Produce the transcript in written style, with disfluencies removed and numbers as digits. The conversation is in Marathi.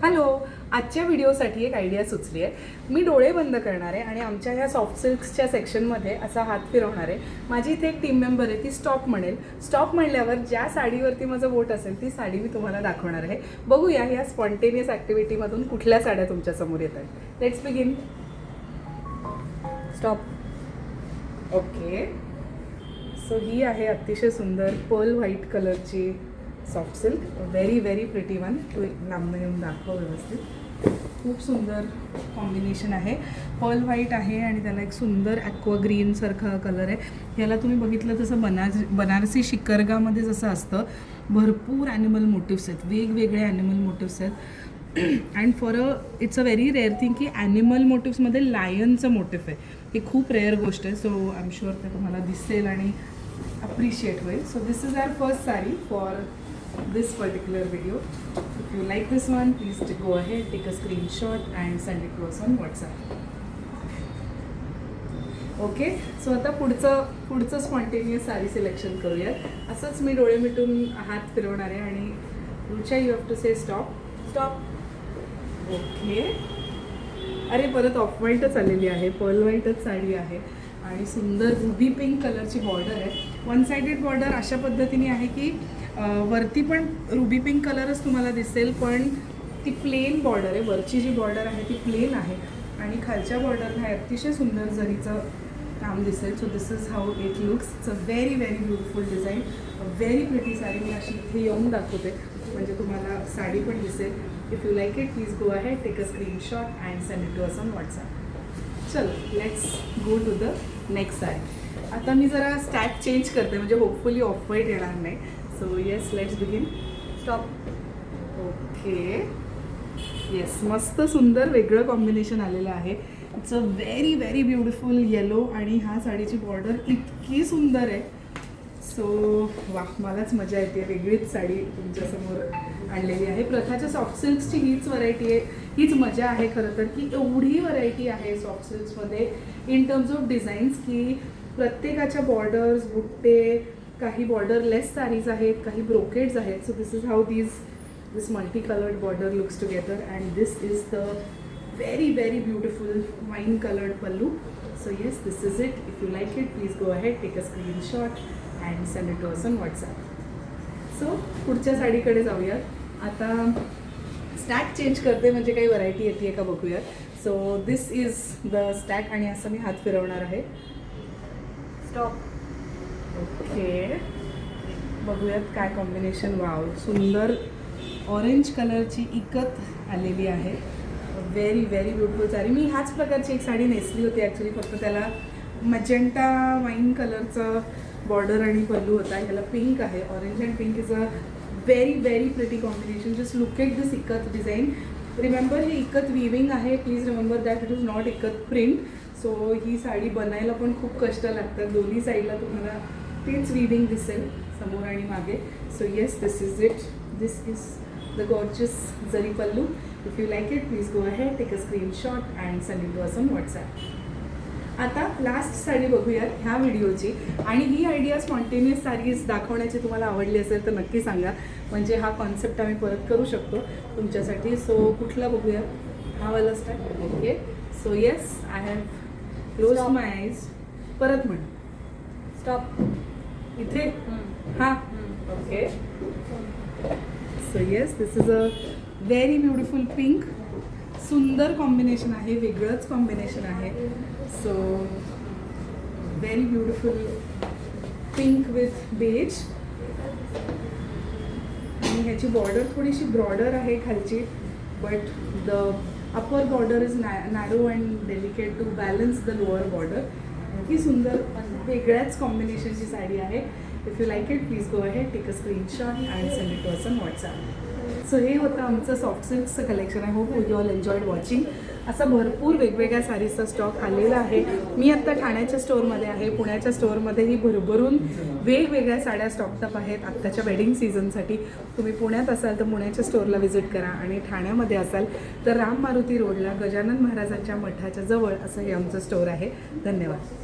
हॅलो, आजच्या व्हिडिओसाठी एक आयडिया सुचली आहे. मी डोळे बंद करणार आहे आणि आमच्या ह्या सॉफ्ट सिल्क्सच्या सेक्शनमध्ये असा हात फिरवणार आहे. माझी इथे एक टीम मेंबर आहे, ती स्टॉप म्हणेल. स्टॉप म्हणल्यावर ज्या साडीवरती माझं बोट असेल ती साडी मी तुम्हाला दाखवणार आहे. बघूया ह्या स्पॉन्टेनियस ॲक्टिव्हिटीमधून कुठल्या साड्या तुमच्यासमोर येत आहेत. Let's begin. Stop. Okay, so ही आहे अतिशय सुंदर पर्ल व्हाईट कलरची soft silk. Very very pretty one. तू लांब येऊन दाखव व्यवस्थित. खूप सुंदर कॉम्बिनेशन आहे. पर्ल व्हाईट आहे आणि त्याला एक सुंदर ॲक्वा ग्रीनसारखा कलर आहे. ह्याला तुम्ही बघितलं तसं बनारसी शिकरगामध्ये जसं असतं, भरपूर ॲनिमल मोटिव्स आहेत, वेगवेगळे ॲनिमल मोटिव्स आहेत. And for its a very rare thing की ॲनिमल मोटिव्समध्ये लायनचं मोटिव्ह आहे. ही खूप रेअर गोष्ट आहे. सो आय एम शुअर ते तुम्हाला दिसेल आणि अप्रिशिएट होईल. So this is our first sari for this particular video. If you like this one, please go ahead, take a screenshot and send it to us on WhatsApp. Okay, so आता पुढचं स्पॉन्टेनियस साडी सिलेक्शन करूयात. असंच मी डोळे मिटून हात फिरवणार आहे आणि Rucha you have to say stop. Stop. Okay, अरे परत ऑफ व्हाईटच आलेली आहे, पर्ल व्हाईटच साडी आहे आणि सुंदर रुबी पिंक कलरची बॉर्डर आहे. वन साइडेड बॉर्डर अशा पद्धतीने आहे की वरती पण रुबी पिंक कलरच तुम्हाला दिसेल, पण ती प्लेन बॉर्डर आहे. वरची जी बॉर्डर आहे ती प्लेन आहे आणि खालच्या बॉर्डरला अतिशय सुंदर जरीचं काम दिसेल. So this is how it looks. It's a very very beautiful design, a very pretty sari. मी अशी इथे येऊन दाखवते म्हणजे तुम्हाला साडी पण दिसेल. If you like it please go ahead, take a screenshot and send it to us on WhatsApp. चलो let's go to the next sari. आता मी जरा स्टॅक चेंज करते म्हणजे होपफुली ऑफ व्हाईट येणार नाही. So yes, let's begin. Stop. Okay, yes, मस्त सुंदर वेगळं कॉम्बिनेशन आलेलं आहे. It's a very very beautiful yellow आणि ह्या साडीची बॉर्डर इतकी सुंदर आहे. सो वा, मलाच मजा येते. वेगळीच साडी तुमच्यासमोर आणलेली आहे. प्रथाच्या सॉफ्ट सिल्क्सची हीच व्हरायटी आहे, हीच मजा आहे खरं तर, की एवढी व्हरायटी आहे सॉफ्ट सिल्क्समध्ये इन टर्म्स ऑफ डिझाईन्स की प्रत्येकाच्या बॉर्डर्स, बुट्टे, काही बॉर्डरलेस साडीज आहेत, काही ब्रोकेड्स आहेत. So this is how this multi coloured border looks together and this is the very very beautiful wine coloured pallu. So yes, this is it. If you like it please go ahead, take a screenshot and send it to us on WhatsApp. So पुढच्या साडीकडे जाऊयात. आता स्टॅक चेंज करते म्हणजे काही व्हरायटी येते का बघूयात. So this is the stack आणि असं मी हात फिरवणार आहे. स्टॉप. ओके, बघूयात काय कॉम्बिनेशन. वाव, सुंदर ऑरेंज कलरची इकत आलेली आहे. Very very beautiful sari. मी ह्याच प्रकारची एक साडी नेसली होती ॲक्च्युली, फक्त त्याला मजेंटा वाईन कलरचं बॉर्डर आणि पल्लू होता. ह्याला पिंक आहे. Orange and pink is a very very pretty combination. Just look at this इकत डिझाईन. रिमेंबर, ही इकत विविंग आहे. Please remember that it is not इकत प्रिंट. सो ही साडी बनायला पण खूप कष्ट लागतात. दोन्ही साईडला तुम्हाला तेच विविंग दिसेल, समोर आणि मागे. So yes, this is it. This is the gorgeous zari pallu. If you like it please go ahead, take a screenshot and send it to us on WhatsApp. आता लास्ट साडी बघूयात ह्या व्हिडिओची. आणि ही आयडिया स्पॉन्टेनियस साडीज दाखवण्याची तुम्हाला आवडली असेल तर नक्की सांगा, म्हणजे हा कॉन्सेप्ट आम्ही परत करू शकतो तुमच्यासाठी. सो कुठला बघूया? हा वाला start. Okay, so yes, I have close my eyes. परत म्हण. स्टॉप. इथे. हां, okay. So yes, this is a very beautiful pink. सुंदर कॉम्बिनेशन आहे, वेगळंच कॉम्बिनेशन आहे. So very beautiful pink with beige. आणि ह्याची बॉर्डर थोडीशी ब्रॉडर आहे खालची, but the upper border is narrow and delicate to balance the lower border. ही सुंदर वेगळ्याच कॉम्बिनेशनची साडी आहे. If you like it please go ahead, take a screenshot and send it to us on WhatsApp. So हे होतं आमचं सॉफ्ट सिल्क्सचं collection. I hope you all enjoyed watching. असा भरपूर वेगवेगळ्या साडीचा स्टॉक आलेला आहे. मी आत्ता ठाण्याच्या स्टोअरमध्ये आहे. पुण्याच्या स्टोअरमध्येही भरभरून वेगवेगळ्या साड्या स्टॉकअप आहेत आत्ताच्या वेडिंग सीझनसाठी. तुम्ही पुण्यात असाल तर पुण्याच्या स्टोअरला व्हिजिट करा आणि ठाण्यामध्ये असाल तर राम मारुती रोडला गजानन महाराजांच्या मठाच्या जवळ असं हे आमचं स्टोअर आहे. धन्यवाद.